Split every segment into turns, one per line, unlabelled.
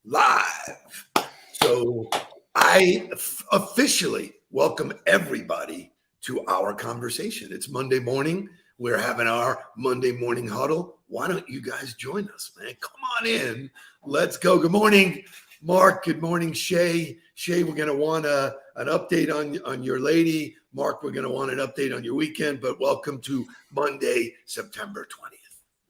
live. So I officially welcome everybody to our conversation. It's Monday morning. We're having our Monday morning huddle. Why don't you guys join us, man? Come on in. Let's go. Good morning, Mark. Good morning, Shay. Shay, we're going to want an update on your lady. Mark, we're going to want an update on your weekend. But welcome to Monday, September 20th.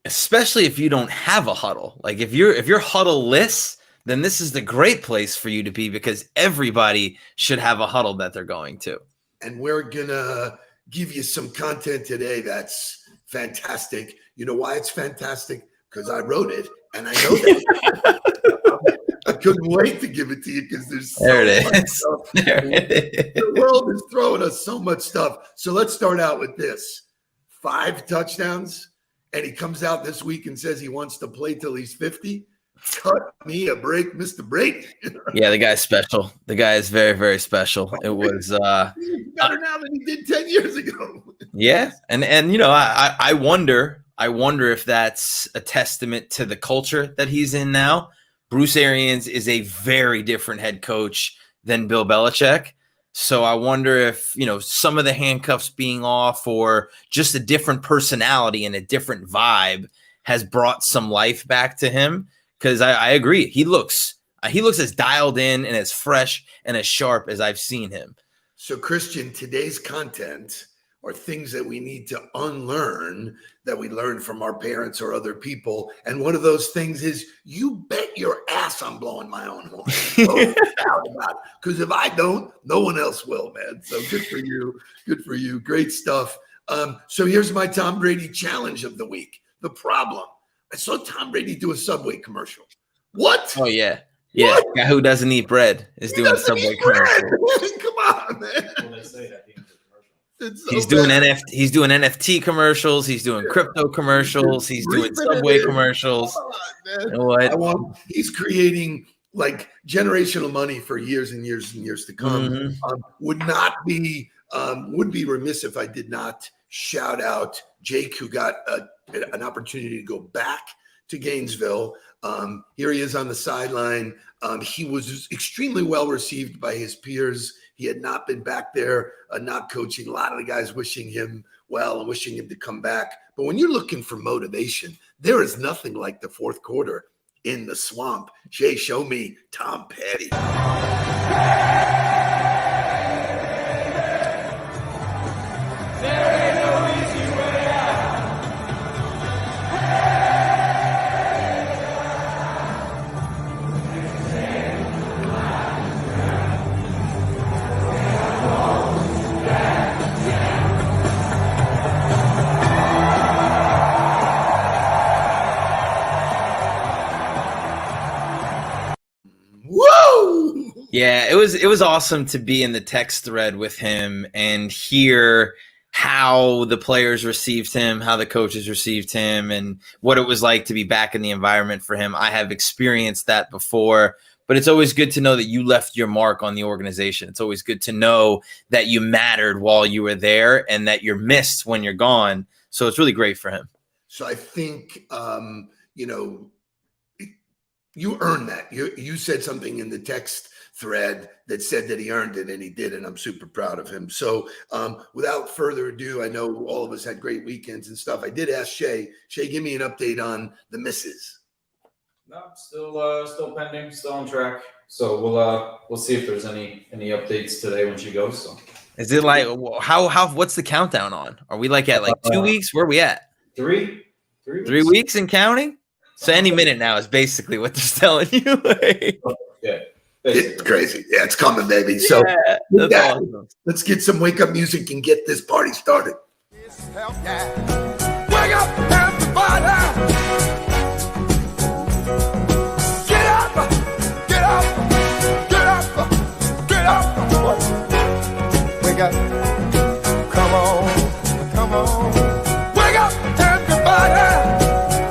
Especially if you don't have a huddle. Like if you're huddle-less, then this is the great place for you to be, because everybody should have a huddle that they're going to.
And we're going to give you some content today that's fantastic. You know why it's fantastic? Because I wrote it, and I know that. I couldn't wait to give it to you because there's so much stuff. The world is throwing us so much stuff. So let's start out with this. 5 touchdowns, and he comes out this week and says he wants to play till he's 50. Cut me a break, Mr. Brady.
Yeah, the guy's special. The guy is very, very special. It was
better now than he did 10 years ago.
Yeah, and you know, I wonder if that's a testament to the culture that he's in now. Bruce Arians is a very different head coach than Bill Belichick. So I wonder if, you know, some of the handcuffs being off or just a different personality and a different vibe has brought some life back to him. Because I agree, he looks as dialed in and as fresh and as sharp as I've seen him.
So, Christian, today's content are things that we need to unlearn that we learned from our parents or other people. And one of those things is, you bet your ass I'm blowing my own horn. Because if I don't, no one else will, man. So good for you. Good for you. Great stuff. So here's my Tom Brady challenge of the week. The problem. I saw Tom Brady do a Subway commercial. What?
Oh, yeah. Yeah. What? Guy who doesn't eat bread is doing a Subway commercial.
Come on, man.
What they say at the end of the commercial.
He's doing NFT commercials. He's doing crypto commercials. He's doing Subway commercials.
You know what? He's creating like generational money for years and years and years to come. Mm-hmm. Would be remiss if I did not shout out Jake, who got an opportunity to go back to Gainesville. Here he is on the sideline. He was extremely well received by his peers. He had not been back there, not coaching. A lot of the guys wishing him well and wishing him to come back. But when you're looking for motivation, there is nothing like the fourth quarter in the swamp. Jay, show me Tom Petty.
Yeah, it was awesome to be in the text thread with him and hear how the players received him, how the coaches received him, and what it was like to be back in the environment for him. I have experienced that before, but it's always good to know that you left your mark on the organization. It's always good to know that you mattered while you were there and that you're missed when you're gone. So it's really great for him.
So I think, you earned that. You said something in the text thread that said that he earned it, and he did, and I'm super proud of him. So without further ado, I know all of us had great weekends and stuff. I did ask Shay, give me an update on the misses.
No, still pending, still on track. So we'll see if there's any updates today when she goes. So
is it like how what's the countdown on? Are we like at 2 weeks? Where are we at?
3
weeks and counting? So any minute now is basically what they're telling you.
Yeah.
It's crazy. Yeah, it's coming, baby. So awesome. Let's get some wake up music and get this party started. Wake up, everybody. Get up, get up, get up, get up. Wake up. Come on, come on. Wake up, everybody.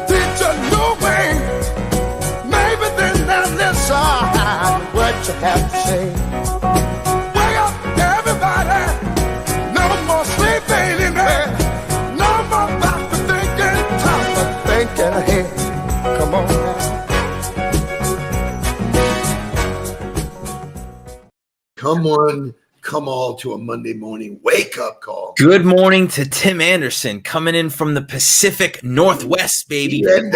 Teach a new way. Maybe then they'll listen. What you have to say. Wake up, everybody. No more sleeping in bed. No more about to thinking. Time for thinking ahead. Come on now. Come on, come all to a Monday morning wake-up call.
Good morning to Tim Anderson coming in from the Pacific Northwest, baby. 5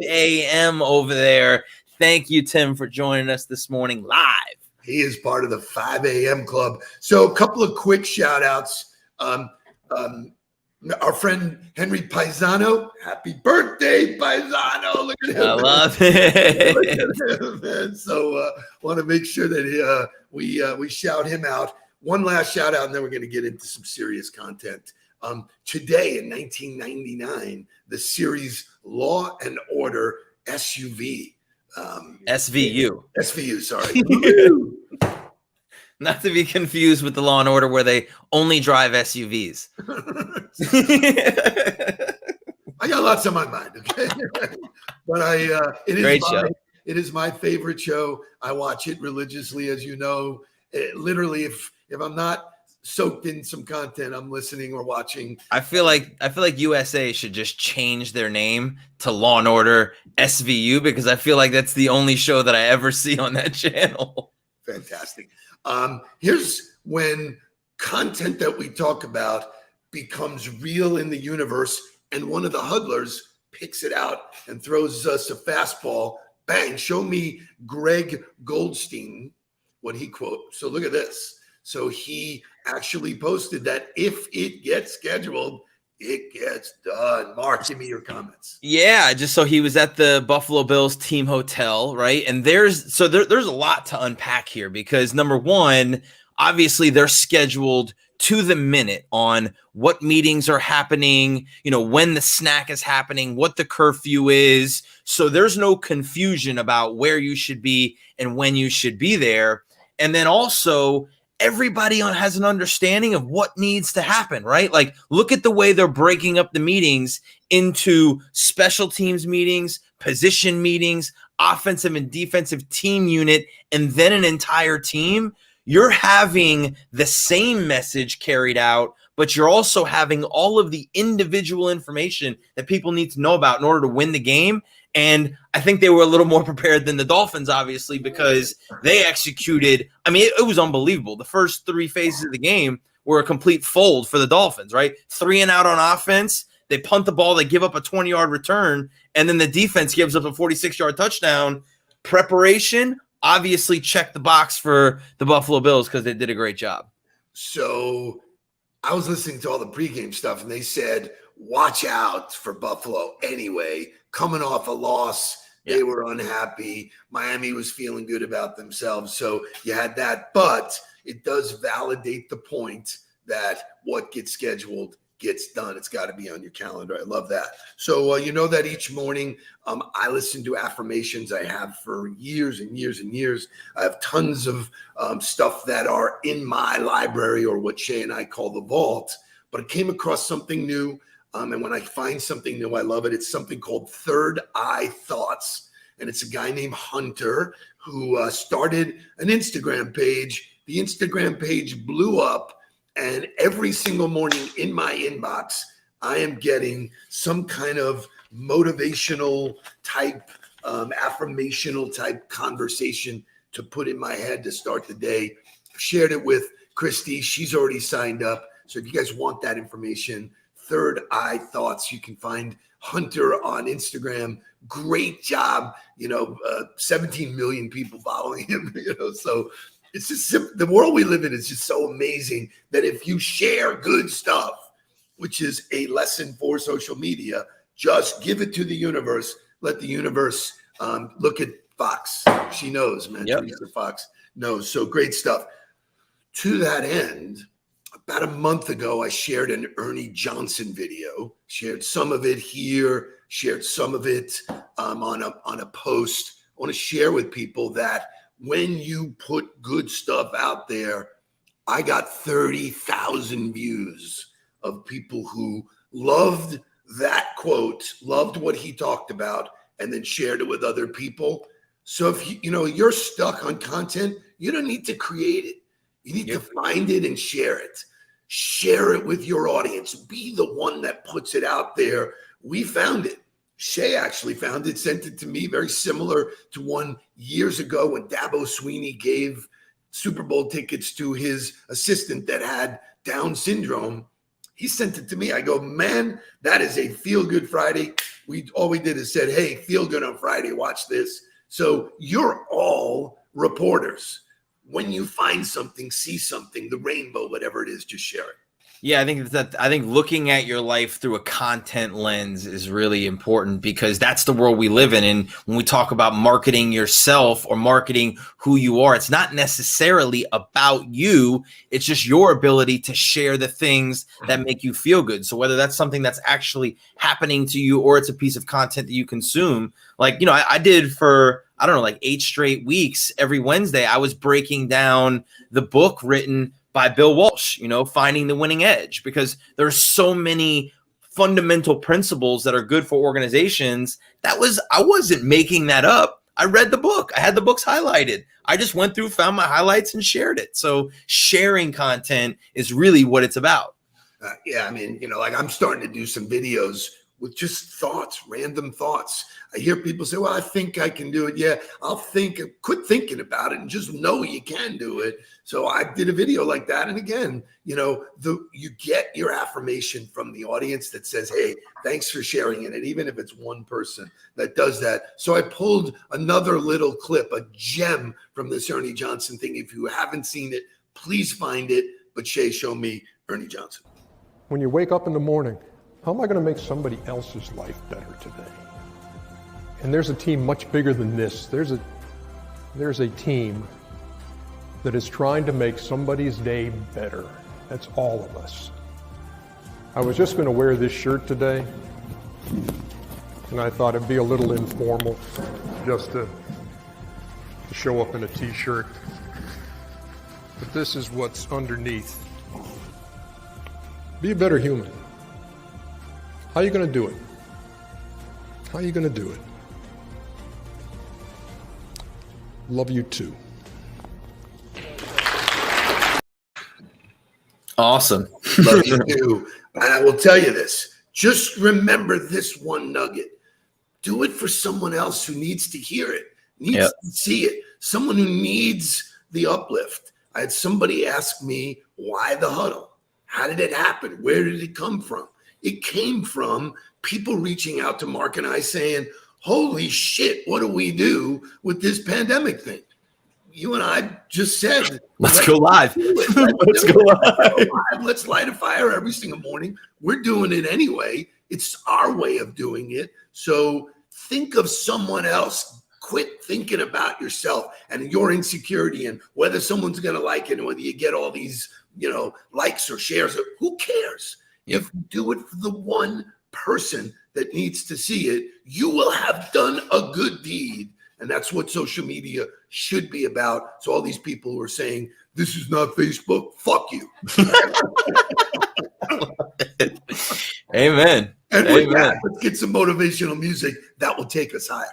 a.m. over there. Thank you, Tim, for joining us this morning live.
He is part of the 5 a.m. club. So a couple of quick shout-outs. Our friend Henry Paisano, happy birthday, Paisano. Look at him.
I love it.
Look at him, man. So want to make sure that we shout him out. One last shout out, and then we're going to get into some serious content. Today in 1999, the series Law and Order SUV. SVU, sorry.
Not to be confused with the Law and Order where they only drive SUVs.
I got lots on my mind, okay? But it is my favorite show. I watch it religiously, as you know. Literally, if I'm not soaked in some content, I'm listening or watching.
I feel like USA should just change their name to Law and Order SVU because I feel like that's the only show that I ever see on that channel.
Fantastic. Here's when content that we talk about becomes real in the universe, and one of the huddlers picks it out and throws us a fastball. Bang, show me Greg Goldstein, what he quote. So look at this. So he actually posted that if it gets scheduled, it gets done. Mark, give me your comments.
Yeah, just so he was at the Buffalo Bills team hotel, right? And there's a lot to unpack here because number one, obviously they're scheduled to the minute on what meetings are happening, when the snack is happening, what the curfew is. So there's no confusion about where you should be and when you should be there. And then also everybody has an understanding of what needs to happen, right? Like, look at the way they're breaking up the meetings into special teams meetings, position meetings, offensive and defensive team unit, and then an entire team. You're having the same message carried out, but you're also having all of the individual information that people need to know about in order to win the game. And I think they were a little more prepared than the Dolphins, obviously, because they executed. I mean, it was unbelievable. The first three phases of the game were a complete fold for the Dolphins, right? 3 and out on offense. They punt the ball. They give up a 20-yard return. And then the defense gives up a 46-yard touchdown. Preparation, obviously, check the box for the Buffalo Bills because they did a great job.
So I was listening to all the pregame stuff, and they said, watch out for Buffalo anyway. Coming off a loss, they were unhappy. Miami was feeling good about themselves. So you had that. But it does validate the point that what gets scheduled gets done. It's got to be on your calendar. I love that. So you know that each morning I listen to affirmations I have for years and years and years. I have tons of stuff that are in my library, or what Shay and I call the vault. But I came across something new. And when I find something new, I love it. It's something called Third Eye Thoughts. And it's a guy named Hunter who started an Instagram page. The Instagram page blew up. And every single morning in my inbox, I am getting some kind of motivational type, affirmational type conversation to put in my head to start the day. I've shared it with Christy. She's already signed up. So if you guys want that information, Third Eye Thoughts, you can find Hunter on Instagram. Great job. 17 million people following him, so it's just the world we live in is just so amazing that if you share good stuff, which is a lesson for social media, just give it to the universe. Let the universe look at Fox. She knows, man.
Yep.
Teresa Fox knows. So great stuff. To that end, about a month ago, I shared an Ernie Johnson video, shared some of it here, shared some of it on a post. I want to share with people that when you put good stuff out there, I got 30,000 views of people who loved that quote, loved what he talked about, and then shared it with other people. So if you're stuck on content, you don't need to create it. You need to find it and share it. Share it with your audience. Be the one that puts it out there. We found it. Shay actually found it, sent it to me, very similar to one years ago when Dabo Sweeney gave Super Bowl tickets to his assistant that had Down syndrome. He sent it to me. I go, man, that is a feel good Friday. All we did is said, hey, feel good on Friday. Watch this. So you're all reporters. When you find something, see something, the rainbow, whatever it is, just share it.
Yeah, I think looking at your life through a content lens is really important, because that's the world we live in. And when we talk about marketing yourself or marketing who you are, it's not necessarily about you. It's just your ability to share the things that make you feel good. So whether that's something that's actually happening to you or it's a piece of content that you consume, like, you know, I did for, I don't know, like 8 straight weeks. Every Wednesday, I was breaking down the book written by Bill Walsh, you know, Finding the Winning Edge, because there are so many fundamental principles that are good for organizations. I wasn't making that up. I read the book. I had the books highlighted. I just went through, found my highlights, and shared it. So sharing content is really what it's about.
Yeah, I mean, you know, like I'm starting to do some videos with just thoughts, random thoughts. I hear people say, well, I think I can do it. Yeah, quit thinking about it and just know you can do it. So I did a video like that. And again, you know, you get your affirmation from the audience that says, hey, thanks for sharing it. And even if it's one person that does that. So I pulled another little clip, a gem from this Ernie Johnson thing. If you haven't seen it, please find it. But Shay, show me Ernie Johnson.
When you wake up in the morning, how am I going to make somebody else's life better today? And there's a team much bigger than this. There's a team that is trying to make somebody's day better. That's all of us. I was just going to wear this shirt today, and I thought it'd be a little informal just to show up in a t-shirt. But this is what's underneath. Be a better human. How are you going to do it? How are you going to do it? Love you too.
Awesome.
Love you too. And I will tell you this. Just remember this one nugget. Do it for someone else who needs to hear it, needs to see it, someone who needs the uplift. I had somebody ask me, why the huddle? How did it happen? Where did it come from? It came from people reaching out to Mark and I saying, holy shit, what do we do with this pandemic thing? You and I just said,
let's go live. Let's go live.
Let's light a fire every single morning. We're doing it anyway. It's our way of doing it. So think of someone else. Quit thinking about yourself and your insecurity and whether someone's going to like it and whether you get all these, you know, likes or shares. Who cares? If you do it for the one person that needs to see it, you will have done a good deed. And that's what social media should be about. So all these people who are saying, this is not Facebook, fuck you.
Amen.
And with that, let's get some motivational music that will take us higher.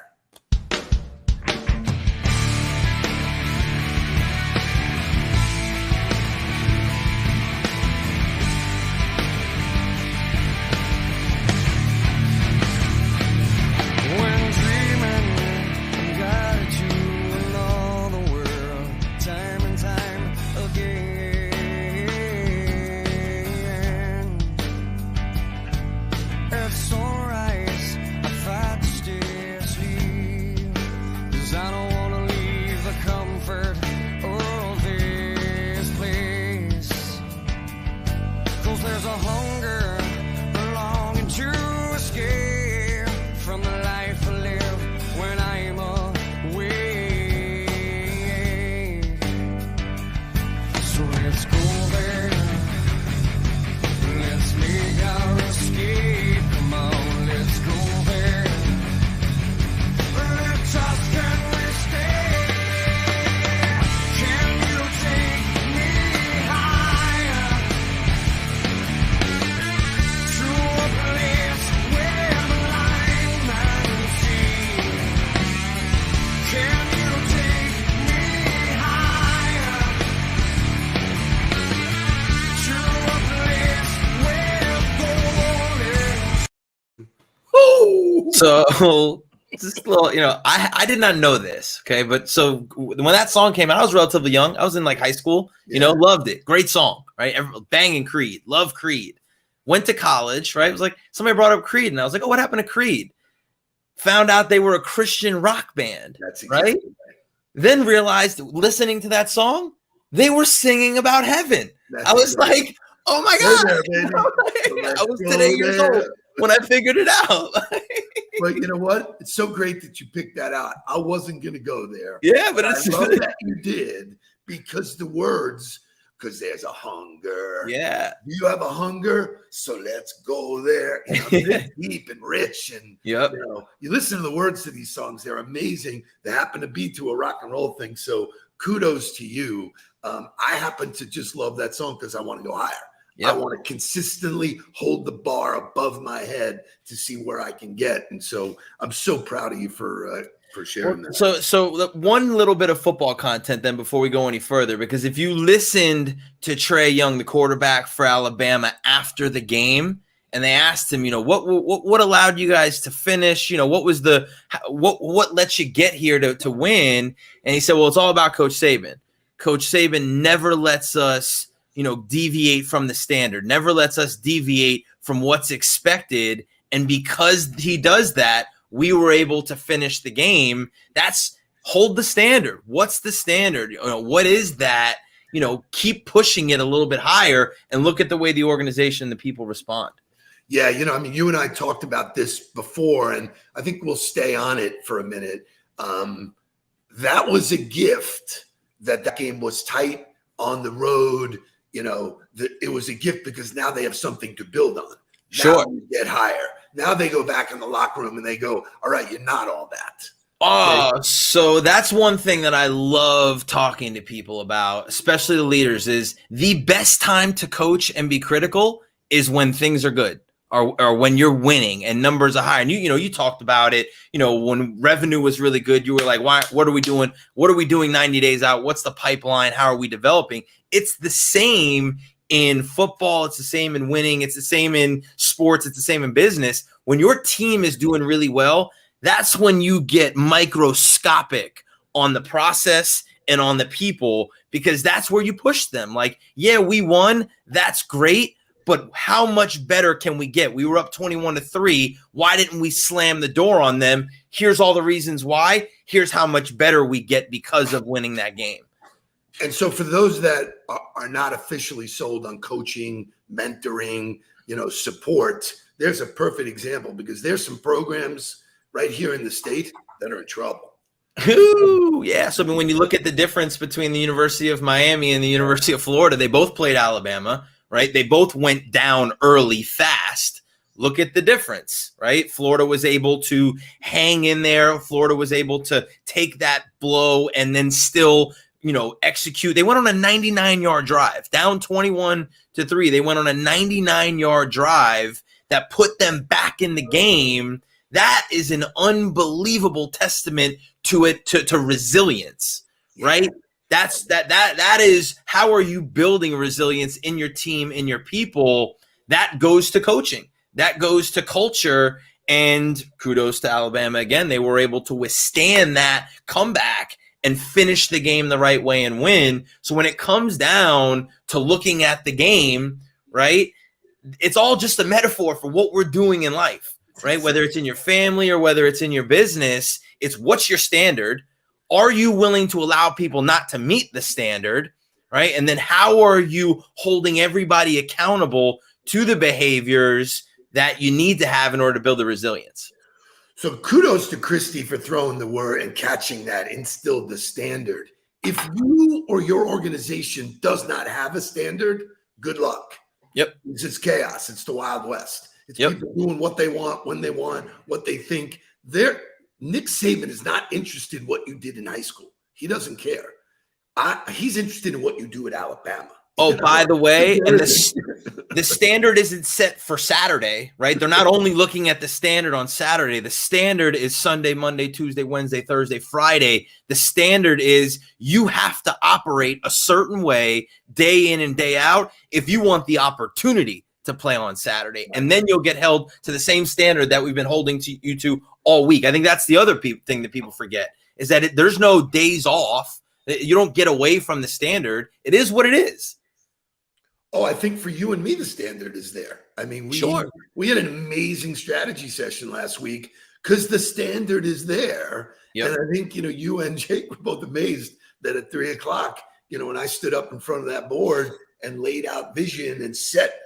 So Just a little, I did not know this. Okay. But so when that song came out, I was relatively young. I was in like high school, loved it. Great song, right? Banging Creed, love Creed. Went to college, right? It was like somebody brought up Creed and I was like, oh, what happened to Creed? Found out they were a Christian rock band.
That's exactly
right. Then realized listening to that song, they were singing about heaven. I was like, oh my God. I was 10 years old when I figured it out.
But you know what? It's so great that you picked that out. I wasn't going to go there.
Yeah, but
I love that you did, because the words, because there's a hunger.
Yeah.
You have a hunger, so let's go there. It's deep and rich. And
yep.
You listen to the words to these songs, they're amazing. They happen to be to a rock and roll thing. So kudos to you. I happen to just love that song because I want to go higher. Yep. I want to consistently hold the bar above my head to see where I can get. And so I'm so proud of you for sharing that.
So one little bit of football content then before we go any further, because if you listened to Trae Young, the quarterback for Alabama, after the game, and they asked him, what allowed you guys to finish? What was what let you get here to win? And he said, well, it's all about Coach Saban. Coach Saban never lets us deviate from the standard, never lets us deviate from what's expected. And because he does that, we were able to finish the game. That's hold the standard. What's the standard? What is that? Keep pushing it a little bit higher and look at the way the organization and the people respond.
Yeah. You and I talked about this before, and I think we'll stay on it for a minute. That was a gift that game was tight on the road. It was a gift because now they have something to build on.
Sure.
Now get higher. Now they go back in the locker room and they go, all right, you're not all that.
Oh, okay. So that's one thing that I love talking to people about, especially the leaders, is the best time to coach and be critical is when things are good or when you're winning and numbers are high. And you talked about it, when revenue was really good, you were like, what are we doing? What are we doing 90 days out? What's the pipeline? How are we developing? It's the same in football. It's the same in winning. It's the same in sports. It's the same in business. When your team is doing really well, that's when you get microscopic on the process and on the people, because that's where you push them. Like, yeah, we won. That's great. But how much better can we get? We were up 21-3. Why didn't we slam the door on them? Here's all the reasons why. Here's how much better we get because of winning that game.
And so for those that are not officially sold on coaching, mentoring, support, there's a perfect example, because there's some programs right here in the state that are in trouble.
Ooh, yeah. So when you look at the difference between the University of Miami and the University of Florida, they both played Alabama, right? They both went down early fast. Look at the difference, right? Florida was able to hang in there. Florida was able to take that blow and then still execute. They went on a 99-yard drive, down 21-3. They went on a 99-yard drive that put them back in the game. That is an unbelievable testament to resilience, right? That is, how are you building resilience in your team, in your people? That goes to coaching. That goes to culture. And kudos to Alabama again. They were able to withstand that comeback and finish the game the right way and win. So when it comes down to looking at the game, right, it's all just a metaphor for what we're doing in life, right? Whether it's in your family or whether it's in your business, it's what's your standard? Are you willing to allow people not to meet the standard, right? And then how are you holding everybody accountable to the behaviors that you need to have in order to build the resilience?
So kudos to Christy for throwing the word and catching that, instilled the standard. If you or your organization does not have a standard, good luck.
Yep.
It's chaos. It's the Wild West. It's people doing what they want, when they want, what they think. Nick Saban is not interested in what you did in high school. He doesn't care. He's interested in what you do at Alabama.
Oh, by the way, and the standard isn't set for Saturday, right? They're not only looking at the standard on Saturday. The standard is Sunday, Monday, Tuesday, Wednesday, Thursday, Friday. The standard is you have to operate a certain way day in and day out if you want the opportunity to play on Saturday. And then you'll get held to the same standard that we've been holding you to all week. I think that's the other thing that people forget is that there's no days off. You don't get away from the standard. It is what it is.
Oh, I think for you and me, the standard is there. I mean, we had an amazing strategy session last week because the standard is there. Yep. And I think, you and Jake were both amazed that at 3:00, when I stood up in front of that board and laid out vision and set,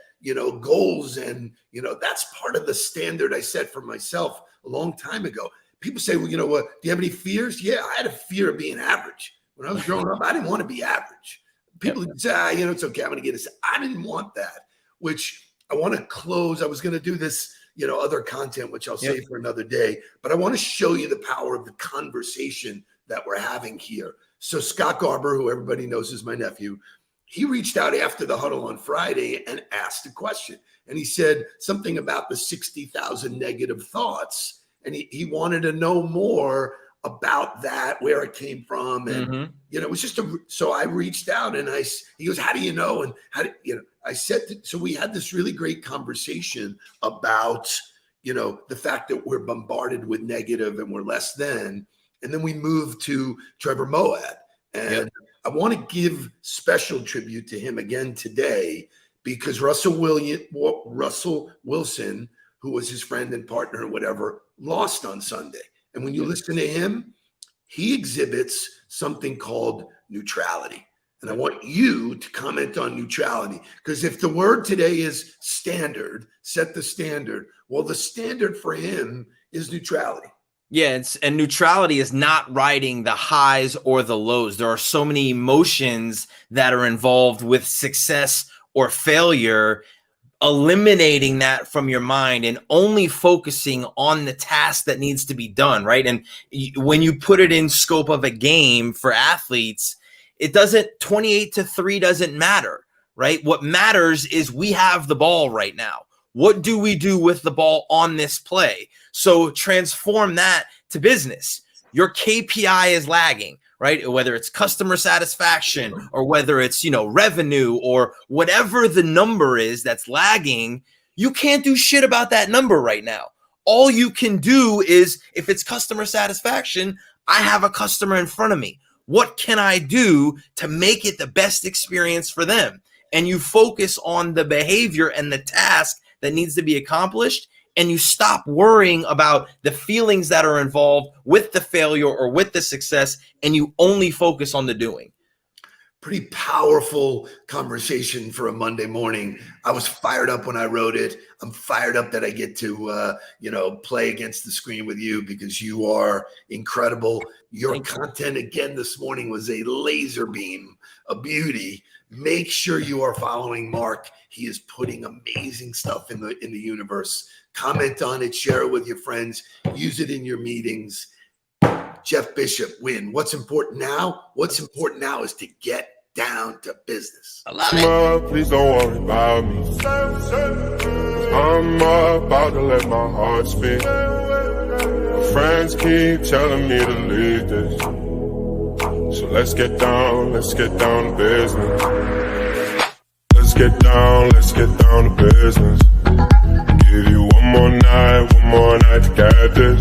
goals. And, that's part of the standard I set for myself a long time ago. People say, well, what, do you have any fears? Yeah, I had a fear of being average. When I was growing up, I didn't want to be average. People would say, it's okay, I'm going to get this. I didn't want that, which I want to close. I was going to do this, other content, which I'll save for another day, but I want to show you the power of the conversation that we're having here. So Scott Garber, who everybody knows is my nephew, he reached out after the huddle on Friday and asked a question. And he said something about the 60,000 negative thoughts. And he wanted to know more about that, where it came from. And, it was just so I reached out and he goes, how do you know? And I said, so we had this really great conversation about, the fact that we're bombarded with negative and we're less than, and then we moved to Trevor Moawad. And I want to give special tribute to him again today because Russell Wilson, who was his friend and partner and whatever, lost on Sunday. And when you listen to him, he exhibits something called neutrality. And I want you to comment on neutrality, because if the word today is standard, set the standard. Well, the standard for him is neutrality.
Yeah, and neutrality is not riding the highs or the lows. There are so many emotions that are involved with success or failure. Eliminating that from your mind and only focusing on the task that needs to be done, right? And when you put it in scope of a game for athletes, it doesn't, 28-3 doesn't matter, right? What matters is we have the ball right now. What do we do with the ball on this play? So transform that to business. Your KPI is lagging, right? Whether it's customer satisfaction or whether it's, revenue or whatever the number is that's lagging, you can't do shit about that number right now. All you can do is, if it's customer satisfaction, I have a customer in front of me. What can I do to make it the best experience for them? And you focus on the behavior and the task that needs to be accomplished, and you stop worrying about the feelings that are involved with the failure or with the success, and you only focus on the doing.
Pretty powerful conversation for a Monday morning. I was fired up when I wrote it. I'm fired up that I get to, play against the screen with you because you are incredible. Your content again this morning was a laser beam, a beauty. Make sure you are following Mark. He is putting amazing stuff in the universe. Comment on it, share it with your friends, use it in your meetings. Jeff Bishop, win. What's important now? What's important now is to get down to business.
I love it.
Please don't worry about me. I'm about to let my heart speak. My friends keep telling me to leave this. So let's get down to business. Let's get down to business. Give you one more night to get this.